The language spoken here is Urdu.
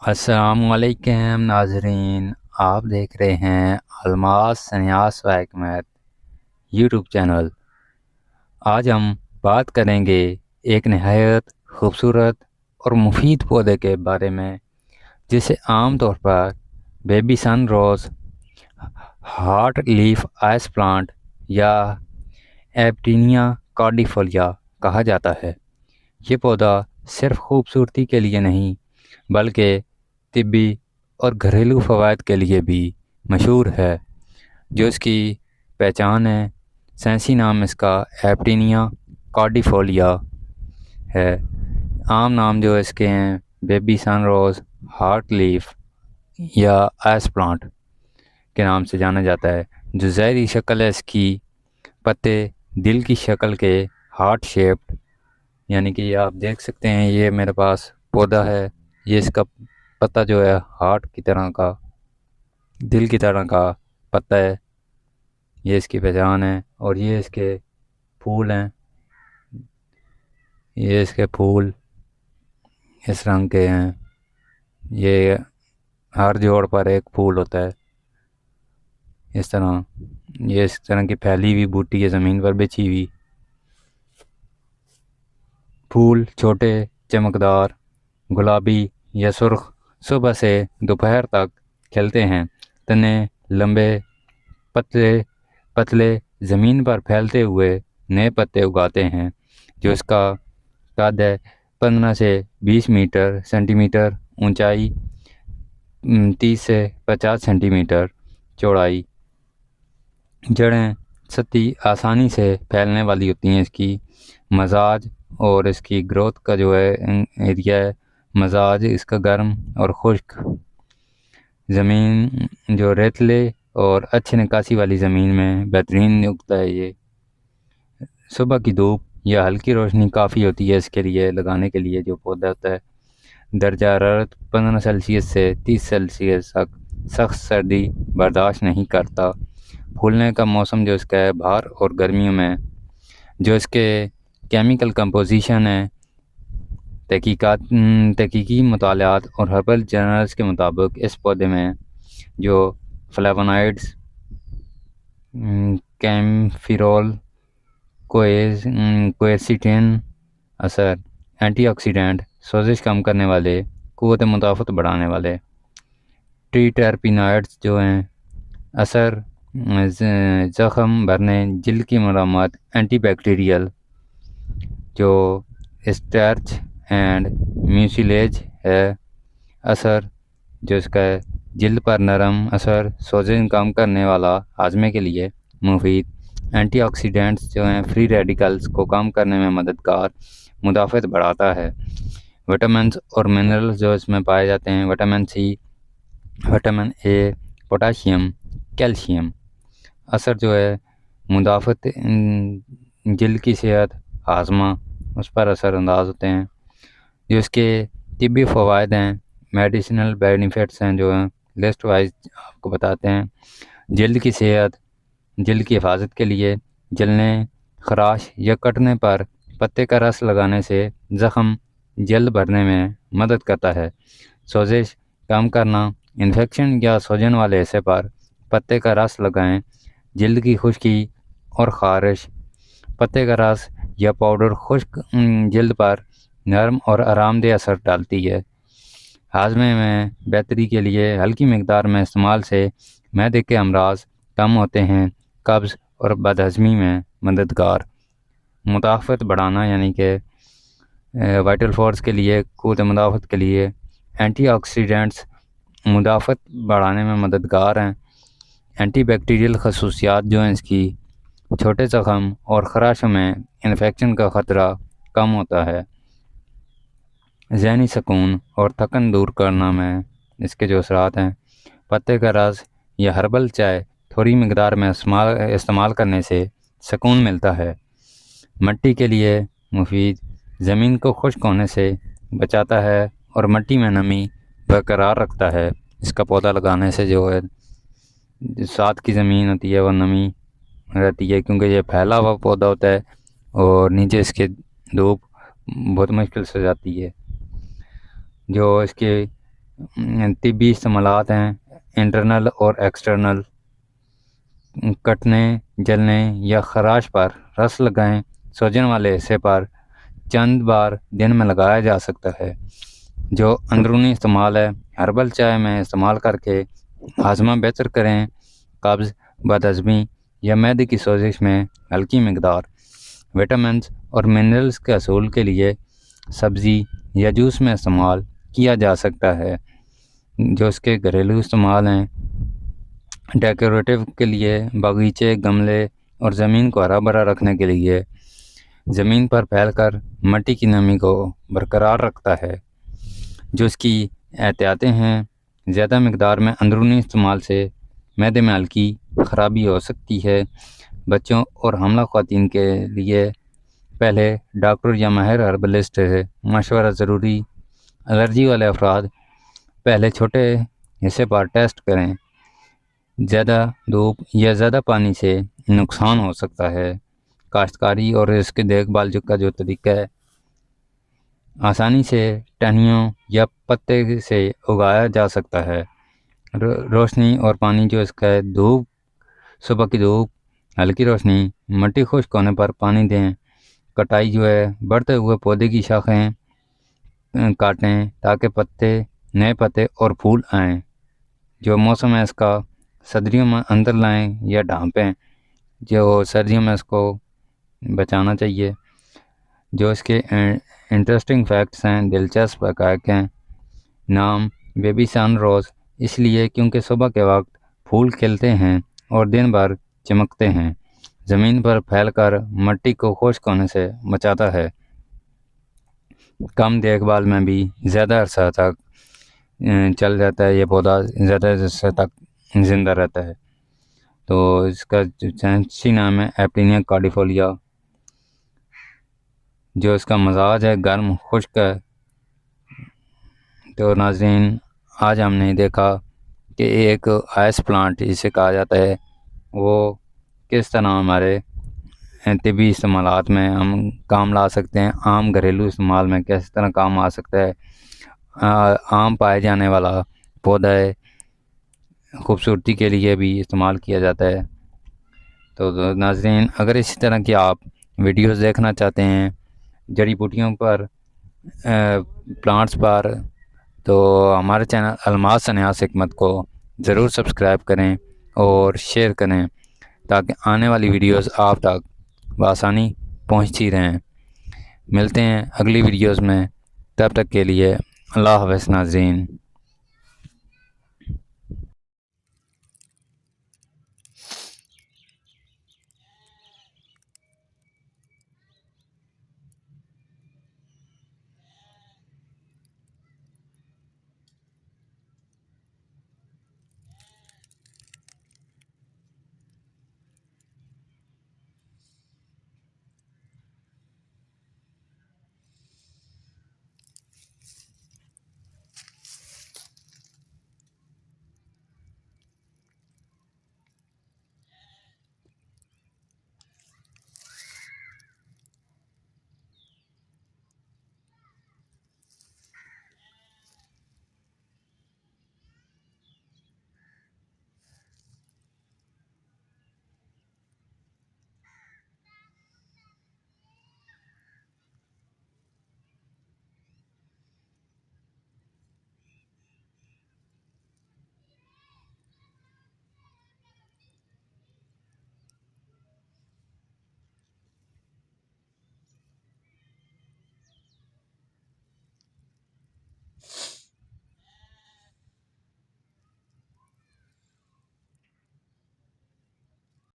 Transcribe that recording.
السلام علیکم ناظرین، آپ دیکھ رہے ہیں الماس سنیاس و حکمت یوٹیوب چینل۔ آج ہم بات کریں گے ایک نہایت خوبصورت اور مفید پودے کے بارے میں، جسے عام طور پر بیبی سن روز، ہارٹ لیف آئس پلانٹ یا ایپٹینیا کارڈیفولیا کہا جاتا ہے۔ یہ پودا صرف خوبصورتی کے لیے نہیں بلکہ طبی اور گھریلو فوائد کے لیے بھی مشہور ہے۔ جو اس کی پہچان ہے، سائنسی نام اس کا ایپٹینیا کارڈیفولیا ہے۔ عام نام جو اس کے ہیں بیبی سن روز، ہارٹ لیف یا آئس پلانٹ کے نام سے جانا جاتا ہے۔ جو ظاہری شکل ہے اس کی، پتے دل کی شکل کے ہارٹ شیپڈ، یعنی کہ یہ آپ دیکھ سکتے ہیں، یہ میرے پاس پودا ہے، یہ اس کا پتا جو ہے ہارٹ کی طرح کا، دل کی طرح کا پتا ہے، یہ اس کی پہچان ہے۔ اور یہ اس کے پھول ہیں، یہ اس کے پھول اس رنگ کے ہیں، یہ ہر جوڑ پر ایک پھول ہوتا ہے اس طرح۔ یہ اس طرح کی پھیلی ہوئی بوٹی ہے زمین پر بچھی ہوئی۔ پھول چھوٹے، چمکدار، گلابی یا سرخ، صبح سے دوپہر تک کھلتے ہیں۔ تنے لمبے، پتلے زمین پر پھیلتے ہوئے نئے پتے اگاتے ہیں۔ جو اس کا قد ہے 15 سے 20 سینٹی میٹر اونچائی، 30 سے 50 سینٹی میٹر چوڑائی۔ جڑیں سطحی آسانی سے پھیلنے والی ہوتی ہیں۔ اس کی مزاج اور اس کی گروتھ کا جو ہے ایریا ہے، مزاج اس کا گرم اور خشک۔ زمین جو ریتلے اور اچھی نکاسی والی زمین میں بہترین اگتا ہے۔ یہ صبح کی دھوپ یا ہلکی روشنی کافی ہوتی ہے اس کے لیے لگانے کے لیے۔ جو پودا ہوتا ہے درجہ حرارت 15 سیلسیس سے 30 سیلسیس تک سخت سردی برداشت نہیں کرتا۔ پھولنے کا موسم جو اس کا ہے بہار اور گرمیوں میں۔ جو اس کے کیمیکل کمپوزیشن ہے، تحقیقی مطالعات اور ہربل جرنلز کے مطابق اس پودے میں جو فلیونائڈز، کیمفیرول، کوئرسیٹین اثر، اینٹی آکسیڈنٹ، سوزش کم کرنے والے، قوت مدافعت بڑھانے والے، ٹری ٹرپینائڈز جو ہیں اثر، زخم بھرنے، جلد کی مرمت، اینٹی بیکٹیریل، جو اسٹارچ اینڈ میوسیلیج ہے اثر، جو اس کا ہے جلد پر نرم اثر، سوزن کم کرنے والا، ہاضمے کے لیے مفید، اینٹی آکسیڈنٹس جو ہیں فری ریڈیکلز کو کم کرنے میں مددگار، مدافعت بڑھاتا ہے۔ وٹامنز اور منرلز جو اس میں پائے جاتے ہیں، vitamin C, vitamin A, potassium, calcium, اثر جو ہے مدافعت، جلد کی صحت، ہاضمہ، اس پر اثر انداز ہوتے ہیں۔ جو اس کے طبی فوائد ہیں، میڈیسنل بینیفٹس ہیں، جو ہیں لسٹ وائز آپ کو بتاتے ہیں۔ جلد کی صحت، جلد کی حفاظت کے لیے جلنے، خراش یا کٹنے پر پتے کا رس لگانے سے زخم جلد بھرنے میں مدد کرتا ہے۔ سوزش کم کرنا، انفیکشن یا سوجن والے حصے پر پتے کا رس لگائیں۔ جلد کی خشکی اور خارش، پتے کا رس یا پاؤڈر خشک جلد پر نرم اور آرام دہ اثر ڈالتی ہے۔ ہاضمے میں بہتری کے لیے ہلکی مقدار میں استعمال سے معدے کے امراض کم ہوتے ہیں۔ قبض اور بدہضمی میں مددگار، مدافعت بڑھانا، یعنی کہ وائٹل فورس کے لیے، قوت مدافعت کے لیے، اینٹی آکسیڈنٹس مدافعت بڑھانے میں مددگار ہیں۔ اینٹی بیکٹیریل خصوصیات جو ہیں اس کی، چھوٹے زخم اور خراشوں میں انفیکشن کا خطرہ کم ہوتا ہے۔ ذہنی سکون اور تھکن دور کرنا میں اس کے جو اثرات ہیں، پتے کا رس یا ہربل چائے تھوڑی مقدار میں استعمال کرنے سے سکون ملتا ہے۔ مٹی کے لیے مفید، زمین کو خشک ہونے سے بچاتا ہے اور مٹی میں نمی برقرار رکھتا ہے۔ اس کا پودا لگانے سے جو ہے ساتھ کی زمین ہوتی ہے وہ نمی رہتی ہے، کیونکہ یہ پھیلا ہوا پودا ہوتا ہے اور نیچے اس کے دھوپ بہت مشکل سے جاتی ہے۔ جو اس کے طبی استعمالات ہیں انٹرنل اور ایکسٹرنل، کٹنے، جلنے یا خراش پر رس لگائیں، سوجن والے حصے پر چند بار دن میں لگایا جا سکتا ہے۔ جو اندرونی استعمال ہے، ہربل چائے میں استعمال کر کے ہاضمہ بہتر کریں، قبض، بدہضمی یا معدے کی سوزش میں ہلکی مقدار وٹامنز اور منرلز کے حصول کے لیے سبزی یا جوس میں استعمال کیا جا سکتا ہے۔ جو اس کے گھریلو استعمال ہیں، ڈیکوریٹو کے لیے باغیچے، گملے اور زمین کو ہرا بھرا رکھنے کے لیے زمین پر پھیل کر مٹی کی نمی کو برقرار رکھتا ہے۔ جو اس کی احتیاطیں ہیں، زیادہ مقدار میں اندرونی استعمال سے معدے میں ہلکی خرابی ہو سکتی ہے۔ بچوں اور حاملہ خواتین کے لیے پہلے ڈاکٹر یا ماہر ہربلسٹ سے مشورہ ضروری۔ الرجی والے افراد پہلے چھوٹے حصے پر ٹیسٹ کریں۔ زیادہ دھوپ یا زیادہ پانی سے نقصان ہو سکتا ہے۔ کاشتکاری اور اس کے دیکھ بھال کا جو طریقہ ہے، آسانی سے ٹہنیوں یا پتے سے اگایا جا سکتا ہے۔ روشنی اور پانی جو اس کا ہے، دھوپ، صبح کی دھوپ، ہلکی روشنی، مٹی خشک ہونے پر پانی دیں۔ کٹائی جو ہے، بڑھتے ہوئے پودے کی شاخیں کاٹیں تاکہ نئے پتے اور پھول آئیں۔ جو موسم ہے اس کا، سردیوں میں اندر لائیں یا ڈھانپیں، جو سردیوں میں اس کو بچانا چاہیے۔ جو اس کے انٹرسٹنگ فیکٹس ہیں، دلچسپ حقائق ہیں۔ نام بیبی سن روز اس لیے کیونکہ صبح کے وقت پھول کھلتے ہیں اور دن بھر چمکتے ہیں، زمین پر پھیل کر مٹی کو خشک ہونے سے بچاتا ہے۔ کم دیکھ بھال میں بھی زیادہ عرصہ تک چل جاتا ہے، یہ پودا زیادہ عرصہ تک زندہ رہتا ہے۔ تو اس کا جو سائنسی نام ہے ایپٹینیا کارڈیفولیا۔ جو اس کا مزاج ہے گرم خشک ہے۔ تو ناظرین، آج ہم نے دیکھا کہ ایک آئس پلانٹ جسے کہا جاتا ہے، وہ کس طرح ہمارے طبی استعمالات میں ہم کام لا سکتے ہیں، عام گھریلو استعمال میں کس طرح کام آ سکتا ہے۔ عام پائے جانے والا پودا ہے، خوبصورتی کے لیے بھی استعمال کیا جاتا ہے۔ تو ناظرین، اگر اسی طرح کی آپ ویڈیوز دیکھنا چاہتے ہیں جڑی بوٹیوں پر، پلانٹس پر، تو ہمارے چینل الماس سنیاس حکمت کو ضرور سبسکرائب کریں اور شیئر کریں تاکہ آنے والی ویڈیوز آپ تک بآسانی پہنچتی رہیں۔ ملتے ہیں اگلی ویڈیوز میں، تب تک کے لیے اللہ حافظ ناظرین۔